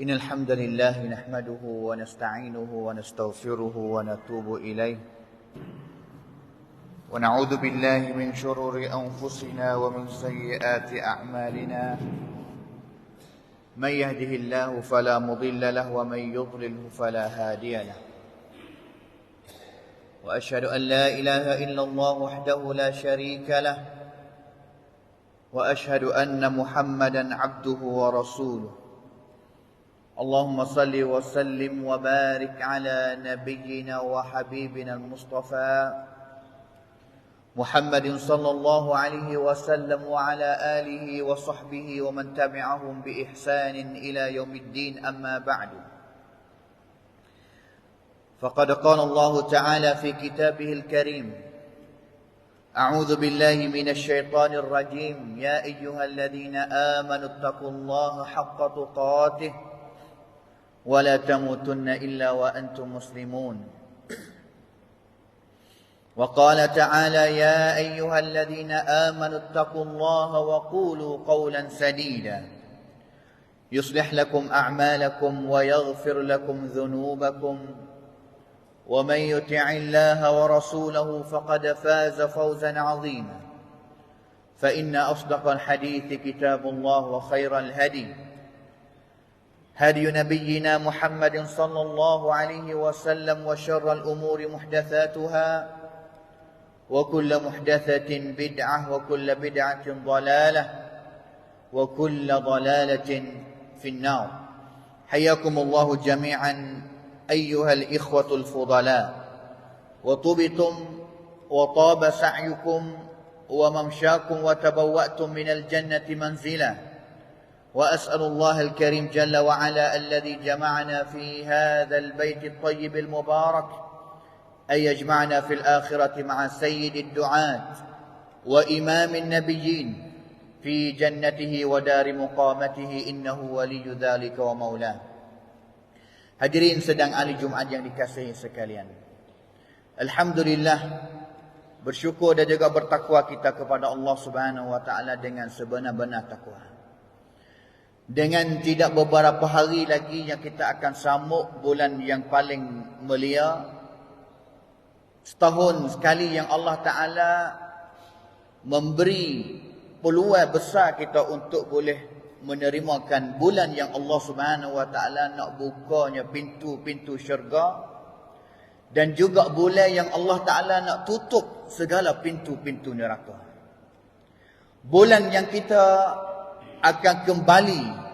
إن الحمد لله نحمده ونستعينه ونستغفره ونتوب إليه ونعوذ بالله من شرور أنفسنا ومن سيئات أعمالنا من يهده الله فلا مضل له ومن يضلله فلا هادي له وأشهد أن لا إله إلا الله وحده لا شريك له وأشهد أن محمدا عبده ورسوله اللهم صل وسلم وبارك على نبينا وحبيبنا المصطفى محمد صلى الله عليه وسلم وعلى آله وصحبه ومن تبعهم بإحسان إلى يوم الدين أما بعد فقد قال الله تعالى في كتابه الكريم أعوذ بالله من الشيطان الرجيم يا أيها الذين آمنوا اتقوا الله حق تقاته ولا تموتن إلا وأنتم مسلمون وقال تعالى يا أيها الذين آمنوا اتقوا الله وقولوا قولا سديدا يصلح لكم أعمالكم ويغفر لكم ذنوبكم ومن يطع الله ورسوله فقد فاز فوزا عظيما فإن أصدق الحديث كتاب الله وخير الهدي هدي نبينا محمد صلى الله عليه وسلم وشر الأمور محدثاتها وكل محدثة بدعة وكل بدعة ضلالة وكل ضلالة في النار حياكم الله جميعا أيها الإخوة الفضلاء وطبتم وطاب سعيكم وممشاكم وتبوأتم من الجنة منزلا وأسأل الله الكريم جل وعلا الذي جمعنا في هذا البيت الطيب المبارك أن يجمعنا في الآخرة مع سيد الدعاة وإمام النبيين في جنته ودار مقامته إنه ولي ذلك ومولاه. Hadirin sedang ahli Jumaat yang dikasihi sekalian, alhamdulillah, bersyukur dan juga bertakwa kita kepada Allah Subhanahu wa taala dengan sebenar-benar takwa. Dengan tidak beberapa hari lagi yang kita akan sambut bulan yang paling mulia, setahun sekali yang Allah Ta'ala memberi peluang besar kita untuk boleh menerimakan bulan yang Allah Subhanahu Wa Ta'ala nak bukanya pintu-pintu syurga, dan juga bulan yang Allah Ta'ala nak tutup segala pintu-pintu neraka. Bulan yang kita akan kembali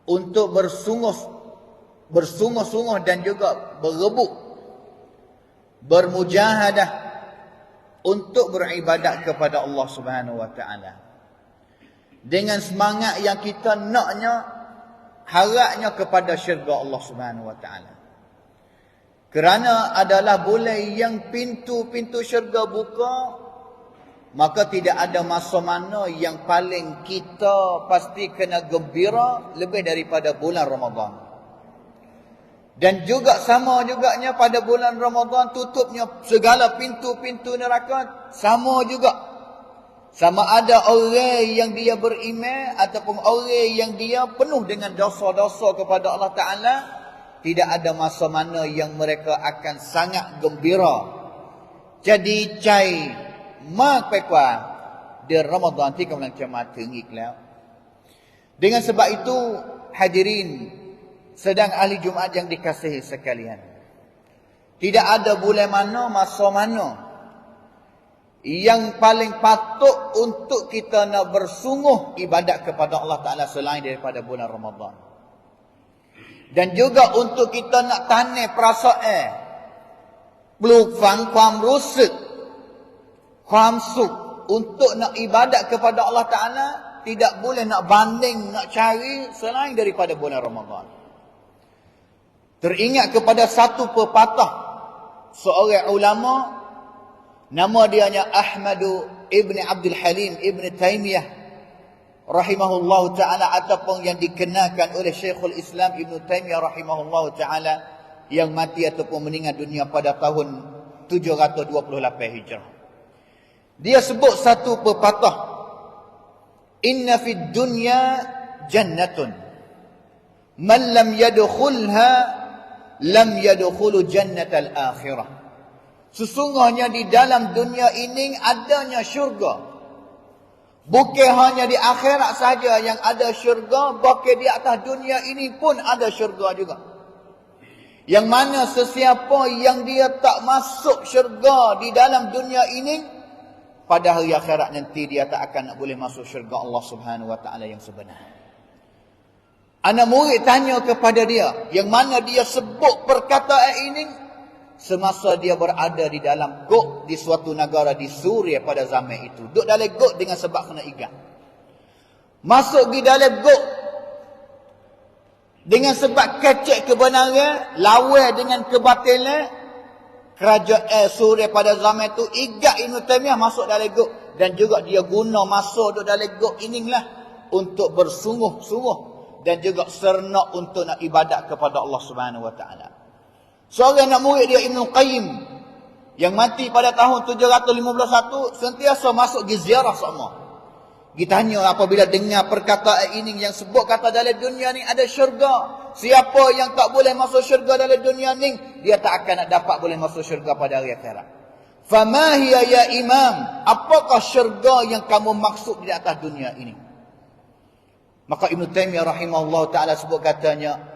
untuk bersungguh-sungguh dan juga berebut, bermujahadah untuk beribadat kepada Allah Subhanahu Wa Ta'ala dengan semangat yang kita naknya, harapnya kepada syurga Allah Subhanahu Wa Ta'ala. Kerana adalah bulan yang pintu-pintu syurga buka, maka tidak ada masa mana yang paling kita pasti kena gembira lebih daripada bulan Ramadan. Dan juga sama juganya pada bulan Ramadan tutupnya segala pintu-pintu neraka, sama juga. Sama ada orang yang dia beriman ataupun orang yang dia penuh dengan dosa-dosa kepada Allah Ta'ala, tidak ada masa mana yang mereka akan sangat gembira. Jadi cai mak pekwa di Ramadan ti kemang cemat tengik lah. Dengan sebab itu hadirin sedang ahli Jumaat yang dikasihi sekalian, tidak ada bulan mana, masa mana yang paling patut untuk kita nak bersungguh ibadat kepada Allah Ta'ala selain daripada bulan Ramadan. Dan juga untuk kita nak tanam perasaan, peluk fangความรู้สึก ความสุข untuk nak ibadat kepada Allah Ta'ala, tidak boleh nak banding, nak cari selain daripada bulan Ramadan. Teringat kepada satu pepatah seorang ulama, nama dia Ahmadu Ibn Abdul Halim Ibn Taymiyah rahimahullahu ta'ala, ataupun yang dikenalkan oleh Syekhul Islam Ibn Taymiyah rahimahullahu ta'ala, yang mati ataupun meninggal dunia pada tahun 728 Hijrah. Dia sebut satu pepatah, inna fid dunya jannatun man lam yadkhulha lam yadkhulu jannatal akhirah. Sesungguhnya di dalam dunia ini adanya syurga. Bukan hanya di akhirat saja yang ada syurga, bahkan di atas dunia ini pun ada syurga juga. Yang mana sesiapa yang dia tak masuk syurga di dalam dunia ini, pada hari akhirat nanti dia tak akan nak boleh masuk syurga Allah Subhanahu wa taala yang sebenar. Anak murid tanya kepada dia, yang mana dia sebut perkataan ini semasa dia berada di dalam gok di suatu negara di Suria pada zaman itu. Duduk dalam gok dengan sebab kena igat. Masuk di dalam gok dengan sebab kecek kebenaran, lawan dengan kebatilan, kerajaan Suria pada zaman itu igat Ibn Taymiyah masuk dalam gok. Dan juga dia guna masuk duduk dalam gok inilah untuk bersungguh-sungguh dan juga serentak untuk nak ibadat kepada Allah Subhanahu wa taala. Seorang anak murid dia Ibn Qayyim yang mati pada tahun 751 sentiasa masuk di ziarah sama. Ditanya apabila dengar perkataan ini yang sebut kata dalam dunia ni ada syurga. Siapa yang tak boleh masuk syurga dalam dunia ni, dia tak akan nak dapat boleh masuk syurga pada hari akhirat. Fama hiya ya imam? Apakah syurga yang kamu maksud di atas dunia ini? Maka Ibn Taymiyah rahimahullah ta'ala sebut katanya,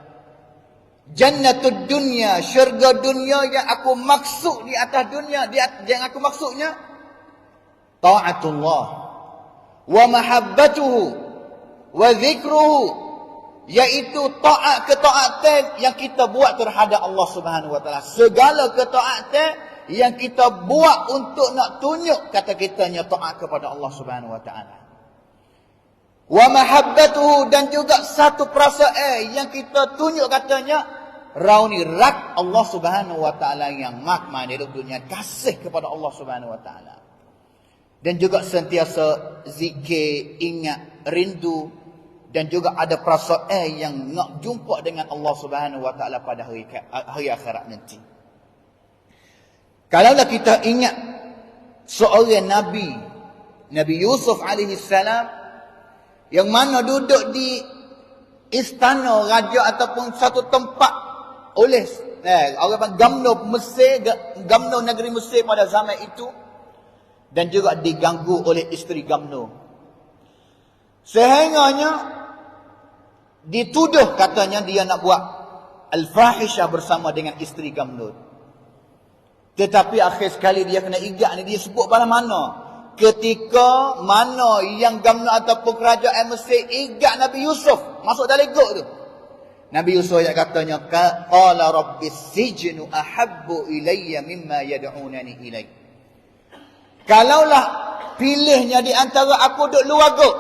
Jannatud dunya, syurga dunia yang aku maksud di atas dunia, yang aku maksudnya ta'atullah wa mahabbatuhu wa zikruhu, iaitu taat ketaatan yang kita buat terhadap Allah Subhanahu wa taala. Segala ketaatan yang kita buat untuk nak tunjuk kata kitanya taat kepada Allah Subhanahu wa taala. Wa mahabbatuhu, dan juga satu perasaan yang kita tunjuk katanya rauni rak Allah Subhanahu wa taala yang makna di dunia, kasih kepada Allah Subhanahu wa taala. Dan juga sentiasa zikir, ingat, rindu, dan juga ada perasaan yang nak jumpa dengan Allah Subhanahu wa taala pada hari akhirat nanti. Kalaulah kita ingat seorang Nabi Yusuf alaihi salam yang mana duduk di istana raja ataupun satu tempat oleh orang Gamno Mesir, Gamno negeri Mesir pada zaman itu, dan juga diganggu oleh isteri Gamno. Sehingganya dituduh katanya dia nak buat al-fahisyah bersama dengan isteri Gamno. Tetapi akhir sekali dia kena igat ni, dia sebut pada mana? Ketika mana yang Gamno ataupun kerajaan Mesir igat Nabi Yusuf masuk dalam gok tu, Nabi Yusuf yang katanya qala rabbis sijnu ahabbu ilayya mimma yad'unani ilai. Kalaulah pilihnya di antara aku duduk luar gok,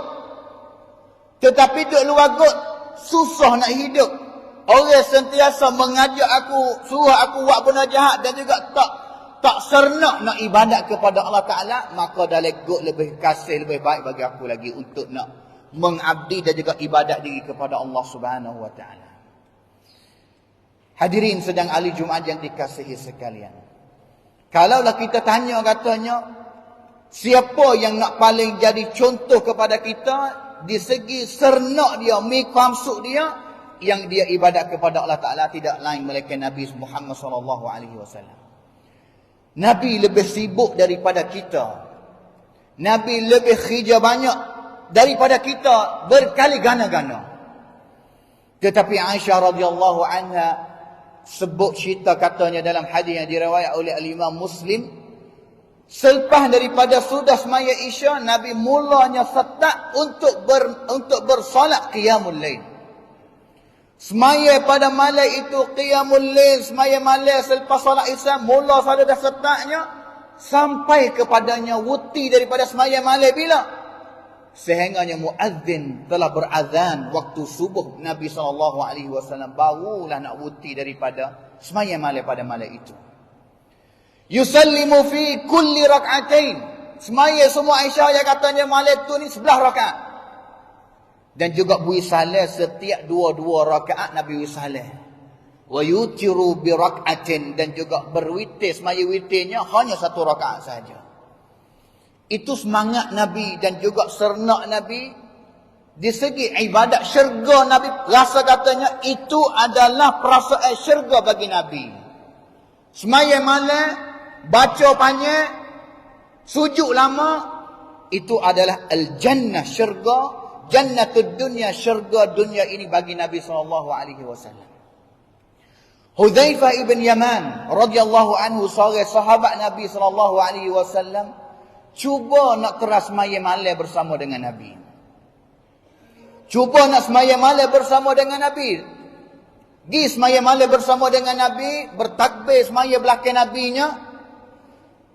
tetapi duduk luar gok susah nak hidup, orang sentiasa mengajak aku, suruh aku buat benda jahat, dan juga tak serenak nak ibadat kepada Allah Ta'ala, maka dalam gok lebih kasih, lebih baik bagi aku lagi untuk nak mengabdi dan juga ibadat diri kepada Allah Subhanahu wa Ta'ala. Hadirin sedang ahli Jumaat yang dikasihi sekalian, kalaulah kita tanya katanya siapa yang nak paling jadi contoh kepada kita di segi serenak dia, maksud dia yang dia ibadat kepada Allah Ta'ala, tidak lain melainkan Nabi Muhammad SAW. Nabi lebih sibuk daripada kita. Nabi lebih kerja banyak daripada kita berkali gana-gana. Tetapi Aisyah radhiyallahu anha sebut cerita katanya dalam hadis yang diriwayat oleh Imam Muslim, selepas daripada sudah semaya Isya, Nabi mulanya start untuk bersolat qiyamul lail. Semaya pada malam itu qiyamul lail, semaya malam selepas solat Isya, mula saja dah startnya sampai kepadanya wuti daripada semaya malam bila sehingganya muazzin telah berazan waktu subuh Nabi SAW, barulah nak wuti daripada semaya malam pada malam itu. Yusallimu fi kulli rak'atain, semaya semua Aisyah yang katanya malam tu ni 11 rakaat. Dan juga wisalah setiap dua-dua rakaat Nabi wisalah. Wa yutiru bi rak'atin, dan juga berwitir, semaya witirnya hanya 1 rakaat saja. Itu semangat Nabi dan juga serenak Nabi Di segi ibadat syurga Nabi rasa katanya itu adalah perasaan syurga bagi Nabi. Semaya malam, baca panjang, sujud lama, itu adalah al-jannah syurga, jannatud dunya syurga dunia ini bagi Nabi SAW. Hudzaifah ibn Yaman radhiyallahu anhu seorang sahabat Nabi SAW cuba nak keras semaya malam bersama dengan Nabi. Cuba nak semaya malam bersama dengan Nabi. Gi semaya malam bersama dengan Nabi, bertakbir semaya belakang Nabinya.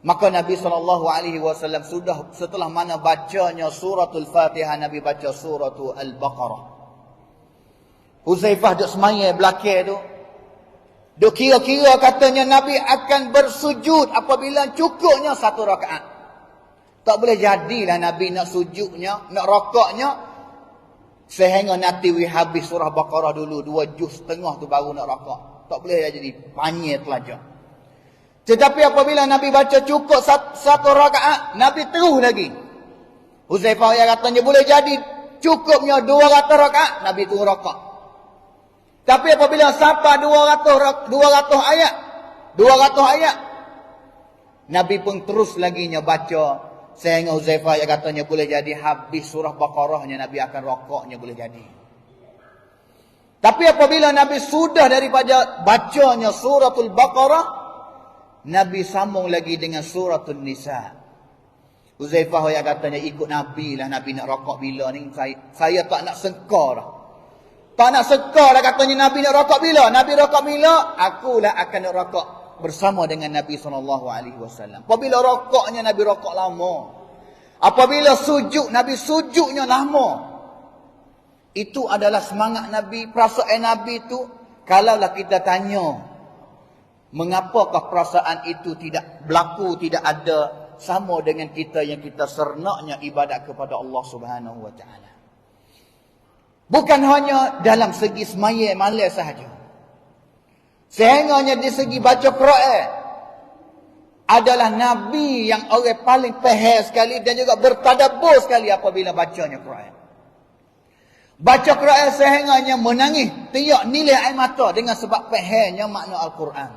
Maka Nabi SAW sudah setelah mana bacanya suratul Fatihah, Nabi baca suratul Al-Baqarah. Huzaifah duk semaya belakang tu. Duk kira-kira katanya Nabi akan bersujud apabila cukupnya satu rakaat. Tak boleh jadilah Nabi nak sujudnya, nak rakaatnya sehingga nanti habis surah Baqarah dulu 2 juz setengah tu baru nak rakaat. Tak boleh jadi panjang pelajar. Tetapi apabila Nabi baca cukup satu rakaat, Nabi terus lagi. Huzaifah yang katanya boleh jadi cukupnya 200 rakaat, Nabi terus rakaat. Tapi apabila sampai 200 ayat, Nabi pun terus lagi baca. Sehingga Huzaifah yang katanya boleh jadi habis surah Baqarahnya Nabi akan rokoknya boleh jadi. Tapi apabila Nabi sudah daripada bacanya suratul Baqarah, Nabi sambung lagi dengan suratul Nisa. Huzaifah yang katanya ikut Nabi lah, Nabi nak rokok bila ni. Saya tak nak sengkar dah. Tak nak sengkar dah katanya Nabi nak rokok bila. Nabi rokok bila, akulah akan nak rokok bersama dengan Nabi SAW. Apabila rokoknya Nabi rokok lama. Apabila sujud Nabi sujudnya lama. Itu adalah semangat Nabi, perasaan Nabi itu. Kalaulah kita tanya, mengapakah perasaan itu tidak berlaku, tidak ada sama dengan kita yang kita sernaknya ibadat kepada Allah Subhanahu Wa Taala. Bukan hanya dalam segi semaya malam sahaja. Sehingganya di segi baca Quran adalah Nabi yang orang paling faham sekali dan juga bertadabbur sekali apabila bacanya Quran. Baca Quran sehingganya menangis, tiak nilai air mata dengan sebab fahamnya makna Al-Quran.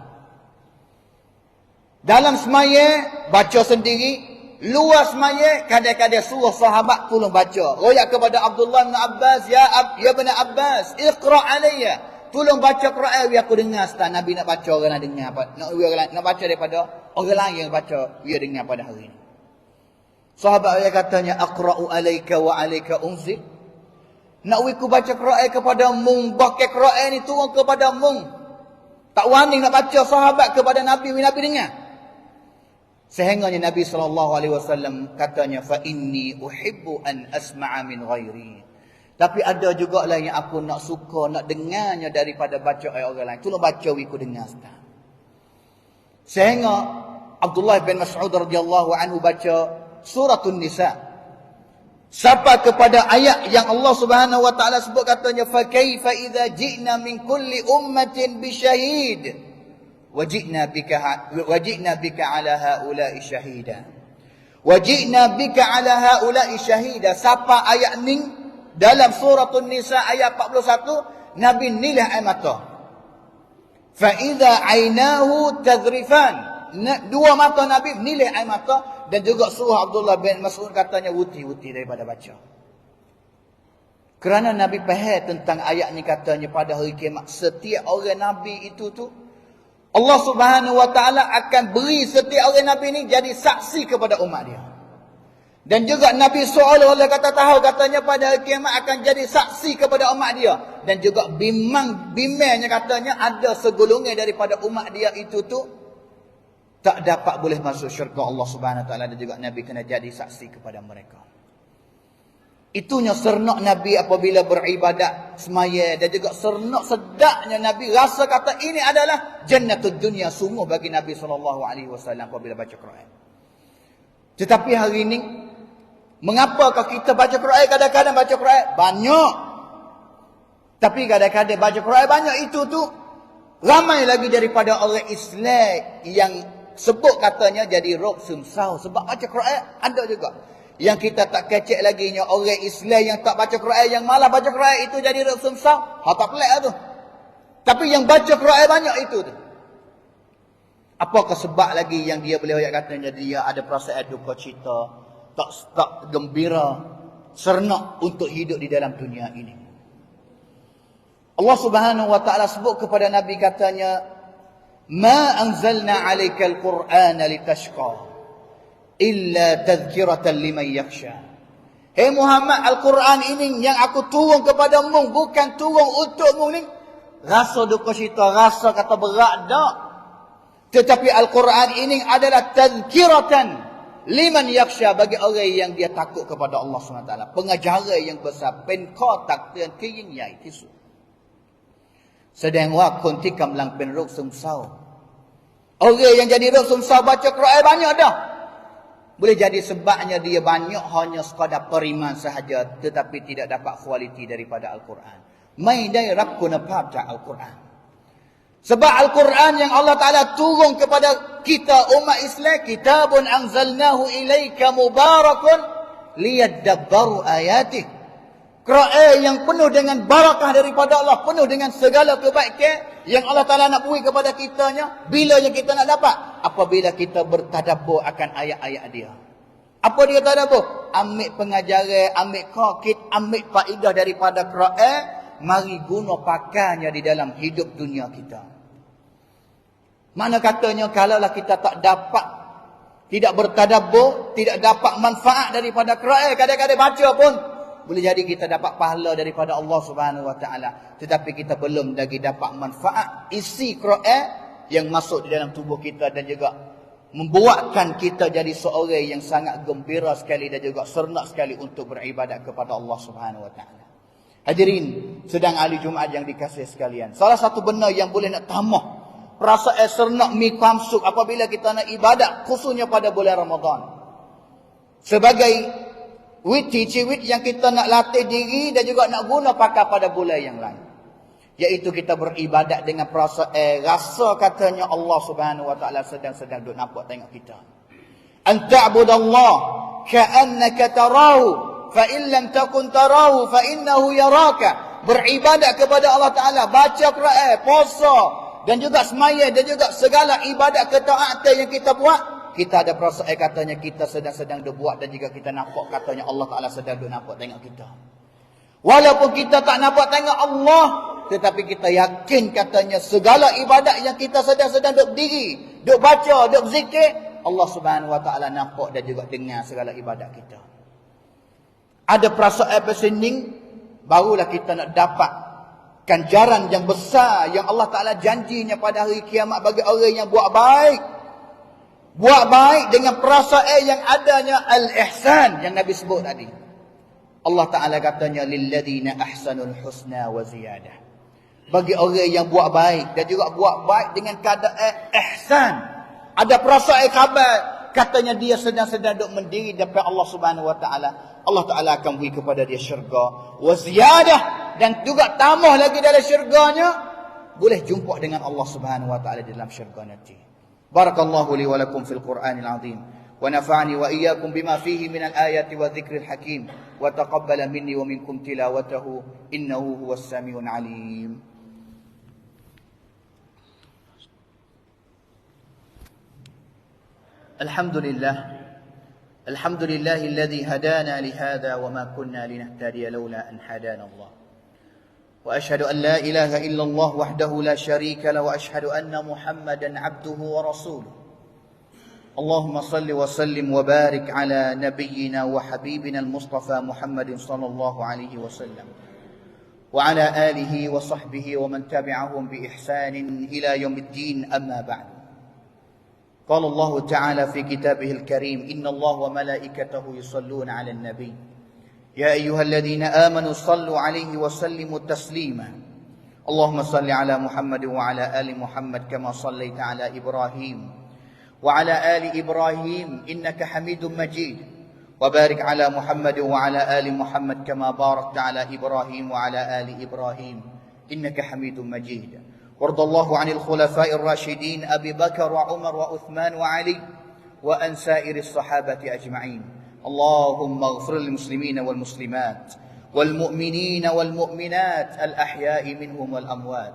Dalam semaya baca sendiri, luar semaya kadang-kadang suruh sahabat tolong baca. Royak kepada Abdullah bin Abbas, ya bin Abbas, iqra alayya. Tolong baca Quran biar aku dengar setelah Nabi nak baca orang nak dengar apa. Nak baca daripada orang lain yang baca biar dengar pada hari ini. Sahabat dia katanya aqra'u alayka wa alayka unzil. Nak wiku baca Quran kepada mung, bakai Quran ni turun kepada mung. Tak wani nak baca sahabat kepada Nabi dengar. Sehingganya Nabi SAW katanya fa inni uhibbu an asma'a min ghairi. Tapi ada juga lah yang aku nak suka, nak dengarnya daripada baca orang lain. Tolong baca wiku dengar sekarang. Sehingga Abdullah bin Mas'ud radhiyallahu anhu baca suratul Nisa. Sampai kepada ayat yang Allah Subhanahu wa taala sebut katanya fa kaifa idza ji'na min kulli ummatin bi syahid wa ji'na bika ala haula'i syahida. Wa ji'na bika ala haula'i syahida. Sampai ayat ni dalam suratul Nisa ayat 41, Nabi nilah air mata. Fa idza ainahu tadrifan. Dua mata Nabi nilah air mata dan juga surah Abdullah bin Mas'ud katanya wuti-wuti daripada baca. Kerana Nabi faham tentang ayat ni katanya pada hari kiamat setiap orang Nabi itu tu Allah Subhanahu wa taala akan beri setiap orang Nabi ni jadi saksi kepada umat dia. Dan juga Nabi seolah-olah katanya pada hari kiamat akan jadi saksi kepada umat dia. Dan juga bimbangnya katanya ada segolongan daripada umat dia itu tu tak dapat boleh masuk syurga Allah Subhanahu Wa Taala dan juga Nabi kena jadi saksi kepada mereka. Itunya sernak Nabi apabila beribadat semaya dan juga sernak sedaknya Nabi rasa kata ini adalah jannatud dunia sungguh bagi Nabi SAW apabila baca Quran. Tetapi hari ini mengapakah kita baca Quran kadang-kadang baca Quran banyak. Tapi kadang-kadang baca Quran banyak itu tu ramai lagi daripada orang Islam yang sebut katanya jadi roh sumsau sebab baca Quran ada juga. Yang kita tak kecek lagi nya orang Islam yang tak baca Quran, yang malah baca Quran itu jadi sumsang. Ha tak pelik tu. Tapi yang baca Quran banyak itu tu. Apakah sebab lagi yang dia boleh ayat katanya dia ada perasaan duka cita, tak gembira, serentak untuk hidup di dalam dunia ini. Allah Subhanahu wa taala sebut kepada Nabi katanya, "Ma anzalna 'alaikal Qur'ana litashqa illa tadhkiratan liman yakhsha." Hei Muhammad, Al-Quran ini yang aku turun kepadamu bukan turun untukmu ni rasa duka cita, rasa kata berat dak. Tetapi Al-Quran ini adalah tadhkiratan liman yakhsha, bagi orang yang dia takut kepada Allah SWT. Pengajaran yang besar, pen kau tak tian kiyin yai tisu. แสดงว่าคนที่กำลังเป็นโรคซึมเศร้า orang yang jadi roh sumsau baca Quran banyak dah. Boleh jadi sebabnya dia banyak hanya sekadar periman sahaja, tetapi tidak dapat kualiti daripada Al-Quran. Maiได้รับคุณภาพจาก Al-Quran. Sebab Al-Quran yang Allah Ta'ala turun kepada kita umat Islam, kitabun anzalnahu ilaika mubarakun liyadabbaru ayatih. Quran yang penuh dengan barakah daripada Allah, penuh dengan segala kebaikan yang Allah Ta'ala nak beri kepada kitanya. Bila yang kita nak dapat? Apabila kita bertadabbur akan ayat-ayat dia. Apa dia tadabbur? Ambil pengajaran, ambil kokit, ambil faedah daripada Quran. Mari guna pakainya di dalam hidup dunia kita. Mana katanya kalaulah kita tak dapat, tidak bertadabbur, tidak dapat manfaat daripada Quran, kadang-kadang baca pun boleh jadi kita dapat pahala daripada Allah Subhanahu Wa Taala, tetapi kita belum lagi dapat manfaat isi Quran yang masuk di dalam tubuh kita dan juga membuatkan kita jadi seorang yang sangat gembira sekali dan juga serentak sekali untuk beribadat kepada Allah Subhanahu Wa Taala. Hadirin sedang ahli Jumaat yang dikasihi sekalian, salah satu benda yang boleh nak tambah perasaan serentak mi kamsuk apabila kita nak ibadat, khususnya pada bulan Ramadan, sebagai ciwit yang kita nak latih diri dan juga nak guna pakai pada bulan yang lain, iaitu kita beribadat dengan perasaan rasa katanya Allah Subhanahu Wa Taala sedang duk nampak tengok kita. An ta'budallah ka'annaka tarahu fa in lam takun tarahu fa innahu yaraka. Beribadat kepada Allah Taala, baca Quran, puasa dan juga sembahyang dan juga segala ibadat ketaatan yang kita buat, kita ada perasaan katanya kita sedang buat dan juga kita nampak katanya Allah Ta'ala sedang nampak tengok kita. Walaupun kita tak nampak tengok Allah, tetapi kita yakin katanya segala ibadat yang kita sedang duk berdiri, duk baca, duk zikir, Allah Subhanahu Wa Ta'ala nampak dan juga dengar segala ibadat kita. Ada perasaan pesening, barulah kita nak dapat ganjaran yang besar yang Allah Ta'ala janjinya pada hari kiamat bagi orang yang buat baik. Buat baik dengan perasaan yang adanya al-ihsan yang Nabi sebut tadi. Allah Ta'ala katanya lilladina ahsanul husna wa ziyadah. Bagi orang yang buat baik dan juga buat baik dengan keadaan ihsan. Ada perasaan khabar katanya dia sedang duk mendiri depan Allah Subhanahu Wa Ta'ala. Allah Ta'ala akan beri kepada dia syurga wa ziyadah, dan juga tambah lagi dalam syurganya boleh jumpa dengan Allah Subhanahu Wa Ta'ala dalam syurga nanti. Barakallahu li wa lakum fil Qur'anil azim wa nafa'ani wa iyyakum bima fihi min al-ayati wa dhikril hakim wa taqabbala minni wa minkum tilawatahu innahu huwas samiul alim. Alhamdulillahilladzi hadana li hadha wa ma kunna linahtadiya laula an hadana Allah. وأشهد أن لا إله إلا الله وحده لا شريك له وأشهد أن محمدا عبده ورسوله. اللهم صل وسلم وبارك على نبينا وحبيبنا المصطفى محمد صلى الله عليه وسلم وعلى آله وصحبه ومن تبعهم بإحسان إلى يوم الدين. أما بعد، قال الله تعالى في كتابه الكريم إن الله وملائكته يصلون على النبي يا أيها الذين آمنوا صلوا عليه وسلموا تسليما. اللهم صل على محمد وعلى آل محمد كما صليت على إبراهيم وعلى آل إبراهيم إنك حميد مجيد، وبارك على محمد وعلى آل محمد كما باركت على إبراهيم وعلى آل إبراهيم إنك حميد مجيد. وارض الله عن الخلفاء الراشدين أبي بكر وعمر وعثمان وعلي وأن سائر الصحابة أجمعين. اللهم اغفر للمسلمين والمسلمات والمؤمنين والمؤمنات الأحياء منهم والأموات.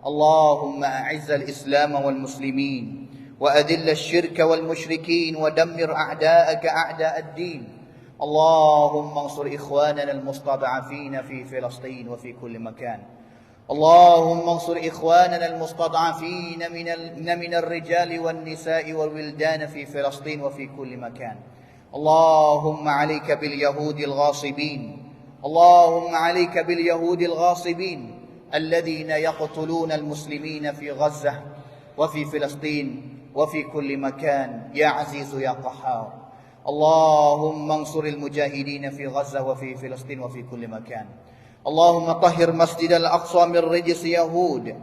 اللهم أعز الإسلام والمسلمين وأذل الشرك والمشركين ودمر أعداءك أعداء الدين. اللهم انصر إخواننا المستضعفين في فلسطين وفي كل مكان. اللهم انصر إخواننا المستضعفين من الرجال والنساء والولدان في فلسطين وفي كل مكان. اللهم عليك باليهود الغاصبين، اللهم عليك باليهود الغاصبين الذين يقتلون المسلمين في غزة وفي فلسطين وفي كل مكان يا عزيز يا قهار. اللهم انصر المجاهدين في غزة وفي فلسطين وفي كل مكان. اللهم طهر مسجد الأقصى من رجس يهود.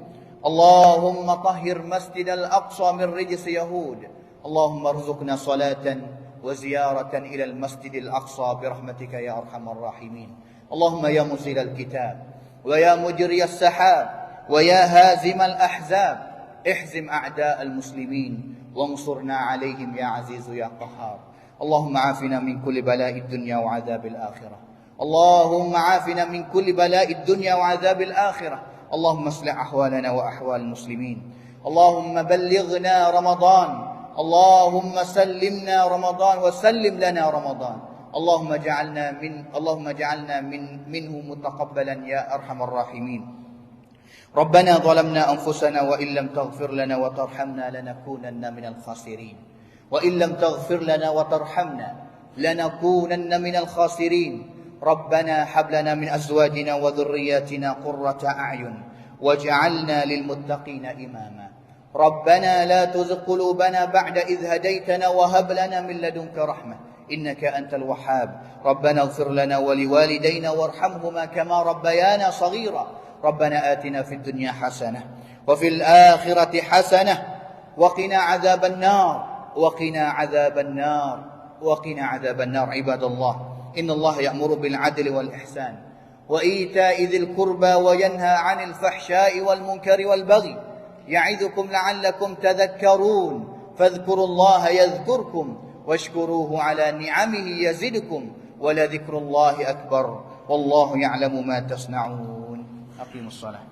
اللهم طهر مسجد الأقصى من رجس يهود. اللهم ارزقنا صلاة وزيارة إلى المسجد الأقصى برحمتك يا أرحم الراحمين. اللهم يا منزل الكتاب ويا مجري السحاب ويا هازم الأحزاب احزم أعداء المسلمين وانصرنا عليهم يا عزيز يا قهار. اللهم عافنا من كل بلاء الدنيا وعذاب الآخرة. اللهم عافنا من كل بلاء الدنيا وعذاب الآخرة. اللهم اصلح أحوالنا وأحوال المسلمين. اللهم بلغنا رمضان. اللهم سلمنا رمضان وسلم لنا رمضان. اللهم اجعلنا منه متقبلا يا أرحم الراحمين. ربنا ظلمنا أنفسنا وإن لم تغفر لنا وترحمنا لنكونن من الخاسرين. وإن لم تغفر لنا وترحمنا لنكونن من الخاسرين. ربنا هب لنا من أزواجنا وذرياتنا قرة أعين واجعلنا للمتقين إماما. ربنا لا تزغ قلوبنا بعد إذ هديتنا وهب لنا من لدنك رحمة إنك أنت الوهاب. ربنا اغفر لنا ولوالدينا وارحمهما كما ربيانا صغيرا. ربنا آتنا في الدنيا حسنة وفي الآخرة حسنة وقنا عذاب النار وقنا عذاب النار وقنا عذاب النار. عباد الله، إن الله يأمر بالعدل والإحسان وإيتاء ذي القربى وينهى عن الفحشاء والمنكر والبغي يعظكم لعلكم تذكرون. فاذكروا الله يذكركم واشكروه على نعمه يزدكم ولذكر الله أكبر والله يعلم ما تصنعون. أقيموا الصلاة.